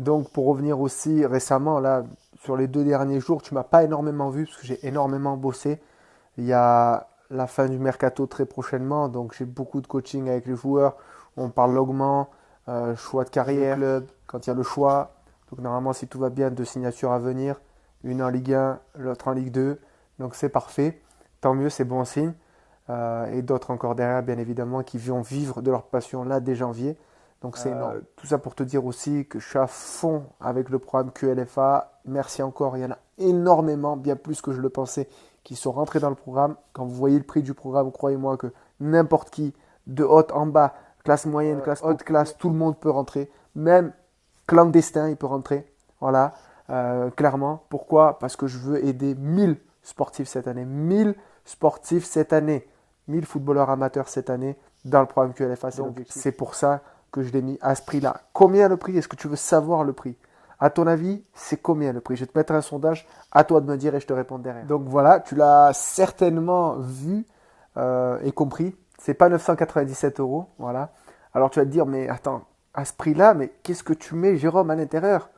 Donc, pour revenir aussi récemment, là, sur les 2 derniers jours, tu m'as pas énormément vu parce que j'ai énormément bossé. Il y a la fin du mercato très prochainement, donc j'ai beaucoup de coaching avec les joueurs. On parle logement, choix de carrière, club, quand il y a le choix. Donc, normalement, si tout va bien, 2 signatures à venir, une en Ligue 1, l'autre en Ligue 2. Donc, c'est parfait. Tant mieux, c'est bon signe. Et d'autres encore derrière, bien évidemment, qui vont vivre de leur passion là dès janvier. Donc c'est énorme. Tout ça pour te dire aussi que je suis à fond avec le programme QLFA. Merci encore, il y en a énormément, bien plus que je le pensais, qui sont rentrés dans le programme. Quand vous voyez le prix du programme, croyez-moi que n'importe qui, de haut en bas, classe moyenne, classe haute classe, tout le monde peut rentrer. Même clandestin, il peut rentrer. Voilà, clairement. Pourquoi? Parce que je veux aider 1000 sportifs cette année. 1000 sportifs cette année. 1000 footballeurs amateurs cette année dans le programme QLFA. Donc c'est pour ça que je l'ai mis à ce prix-là. Combien le prix? Est-ce que tu veux savoir le prix? À ton avis, c'est combien le prix? Je vais te mettre un sondage, à toi de me dire et je te réponds derrière. Donc voilà, tu l'as certainement vu et compris. C'est pas 997 euros, voilà. Alors tu vas te dire, mais attends, à ce prix-là, mais qu'est-ce que tu mets, Jérôme, à l'intérieur?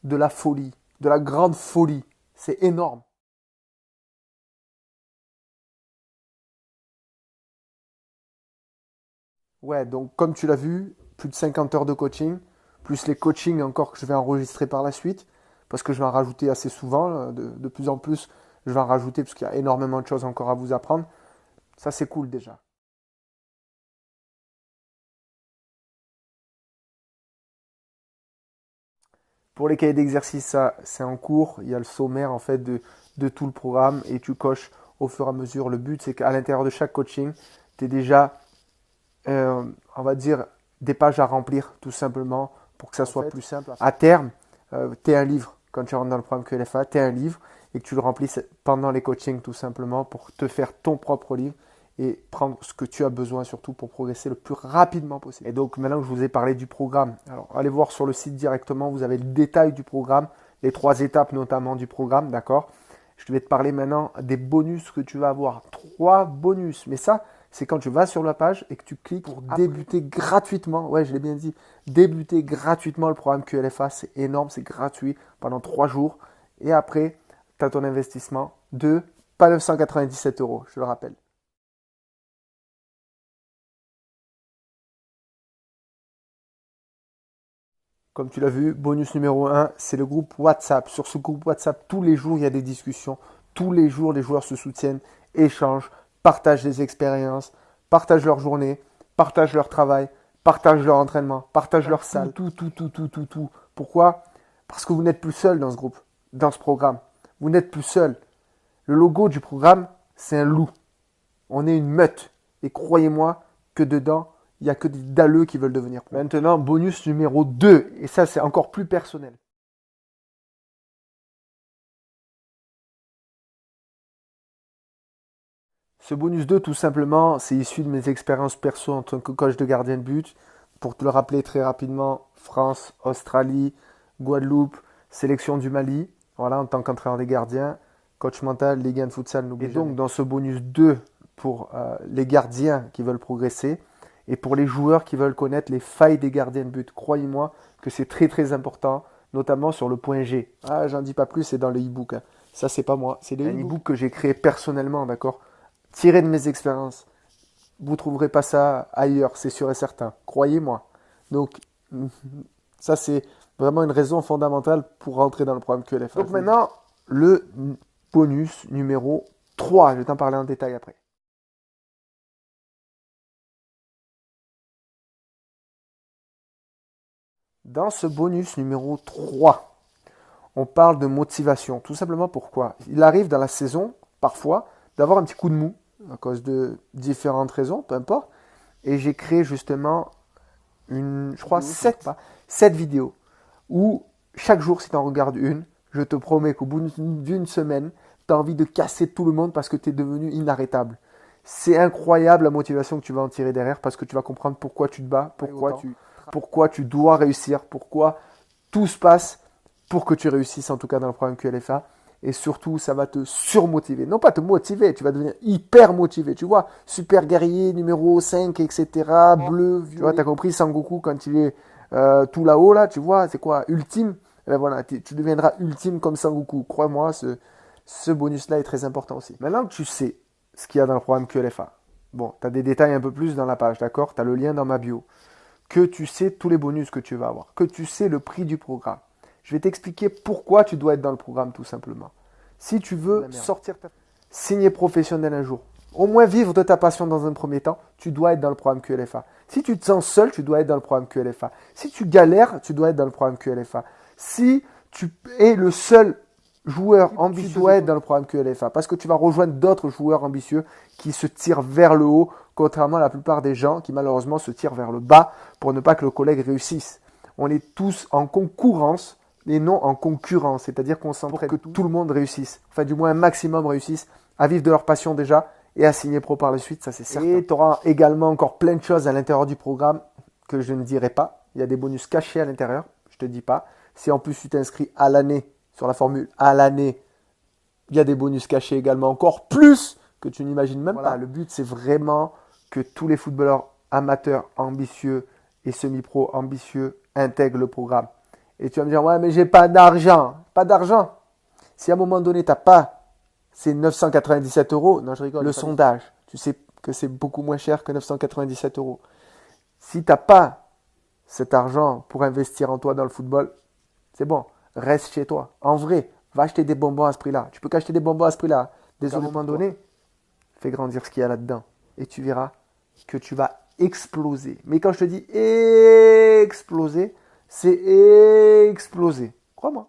De la folie, de la grande folie. C'est énorme. Ouais, donc comme tu l'as vu, plus de 50 heures de coaching, plus les coachings encore que je vais enregistrer par la suite, parce que je vais en rajouter assez souvent, là, de plus en plus, je vais en rajouter parce qu'il y a énormément de choses encore à vous apprendre. Ça, c'est cool déjà. Pour les cahiers d'exercice, ça, c'est en cours. Il y a le sommaire en fait de tout le programme et tu coches au fur et à mesure. Le but, c'est qu'à l'intérieur de chaque coaching, tu es déjà, on va dire, des pages à remplir tout simplement pour que ça soit plus simple. À terme, tu es un livre. Quand tu rentres dans le programme QLFA, tu es un livre et que tu le remplis pendant les coachings tout simplement pour te faire ton propre livre et prendre ce que tu as besoin surtout pour progresser le plus rapidement possible. Et donc maintenant que je vous ai parlé du programme, alors allez voir sur le site directement, vous avez le détail du programme, les 3 étapes notamment du programme, d'accord? Je vais te parler maintenant des bonus que tu vas avoir. 3 bonus, mais ça, c'est quand tu vas sur la page et que tu cliques pour débuter gratuitement. Ouais, je l'ai bien dit. Débuter gratuitement le programme QLFA, c'est énorme, c'est gratuit pendant 3 jours. Et après, tu as ton investissement de pas 997 euros, je le rappelle. Comme tu l'as vu, bonus numéro 1, c'est le groupe WhatsApp. Sur ce groupe WhatsApp, tous les jours, il y a des discussions. Tous les jours, les joueurs se soutiennent, échangent, partagent des expériences, partagent leur journée, partagent leur travail, partagent leur entraînement, partagent leur salle. Tout. Pourquoi? Parce que vous n'êtes plus seul dans ce groupe, dans ce programme. Vous n'êtes plus seul. Le logo du programme, c'est un loup. On est une meute. Et croyez-moi que dedans, il n'y a que des dalleux qui veulent devenir pro. Maintenant, bonus numéro 2. Et ça, c'est encore plus personnel. Ce bonus 2, tout simplement, c'est issu de mes expériences perso en tant que coach de gardien de but. Pour te le rappeler très rapidement, France, Australie, Guadeloupe, sélection du Mali. Voilà, en tant qu'entraîneur des gardiens, coach mental, Ligue 1 de futsal, n'oublie jamais. Et donc, dans ce bonus 2, pour les gardiens qui veulent progresser et pour les joueurs qui veulent connaître les failles des gardiens de but, croyez-moi que c'est très très important, notamment sur le point G. Ah, j'en dis pas plus, c'est dans le e-book, hein. Ça, c'est pas moi, c'est le e-book que j'ai créé personnellement, d'accord? Tiré de mes expériences. Vous ne trouverez pas ça ailleurs, c'est sûr et certain. Croyez-moi. Donc, ça, c'est vraiment une raison fondamentale pour rentrer dans le programme QLF. Donc maintenant, le bonus numéro 3. Je vais t'en parler en détail après. Dans ce bonus numéro 3, on parle de motivation. Tout simplement pourquoi? Il arrive dans la saison, parfois, d'avoir un petit coup de mou à cause de différentes raisons, peu importe. Et j'ai créé justement je crois, 7 vidéos où chaque jour, si tu en regardes une, je te promets qu'au bout d'une semaine, tu as envie de casser tout le monde parce que tu es devenu inarrêtable. C'est incroyable la motivation que tu vas en tirer derrière parce que tu vas comprendre pourquoi tu te bats, pourquoi tu dois réussir, pourquoi tout se passe pour que tu réussisses, en tout cas dans le programme QLFA. Et surtout, ça va te surmotiver. Non pas te motiver, tu vas devenir hyper motivé. Tu vois, super guerrier numéro 5, etc. Bleu, violet. Tu vois, t'as compris Sangoku quand il est tout là-haut, là, tu vois, c'est quoi? Ultime. Et ben voilà, tu deviendras ultime comme Sangoku. Crois-moi, ce bonus-là est très important aussi. Maintenant que tu sais ce qu'il y a dans le programme QLFA, bon, tu as des détails un peu plus dans la page, d'accord? Tu as le lien dans ma bio. Que tu sais tous les bonus que tu vas avoir. Que tu sais le prix du programme. Je vais t'expliquer pourquoi tu dois être dans le programme, tout simplement. Si tu veux signer professionnel un jour, au moins vivre de ta passion dans un premier temps, tu dois être dans le programme QLFA. Si tu te sens seul, tu dois être dans le programme QLFA. Si tu galères, tu dois être dans le programme QLFA. Si tu es le seul joueur ambitieux, tu dois être dans le programme QLFA parce que tu vas rejoindre d'autres joueurs ambitieux qui se tirent vers le haut, contrairement à la plupart des gens qui malheureusement se tirent vers le bas pour ne pas que le collègue réussisse. On est tous en concurrence et non en concurrence, c'est-à-dire qu'on s'entraide pour que tout le monde réussisse, enfin du moins un maximum réussisse à vivre de leur passion déjà et à signer pro par la suite, ça c'est certain. Et tu auras également encore plein de choses à l'intérieur du programme que je ne dirai pas. Il y a des bonus cachés à l'intérieur, je ne te dis pas. Si en plus tu t'inscris à l'année, sur la formule à l'année, il y a des bonus cachés également, encore plus que tu n'imagines même pas. Le but c'est vraiment que tous les footballeurs amateurs ambitieux et semi-pro ambitieux intègrent le programme. Et tu vas me dire, ouais, mais j'ai pas d'argent. Pas d'argent. Si à un moment donné, tu n'as pas ces 997 euros, non, je rigole. Le sondage, tu sais que c'est beaucoup moins cher que 997 euros. Si tu n'as pas cet argent pour investir en toi dans le football, c'est bon, reste chez toi. En vrai, va acheter des bonbons à ce prix-là. Tu peux qu'acheter des bonbons à ce prix-là. Désolé, à un moment donné, fais grandir ce qu'il y a là-dedans. Et tu verras que tu vas exploser. Mais quand je te dis exploser, c'est exploser. Crois-moi.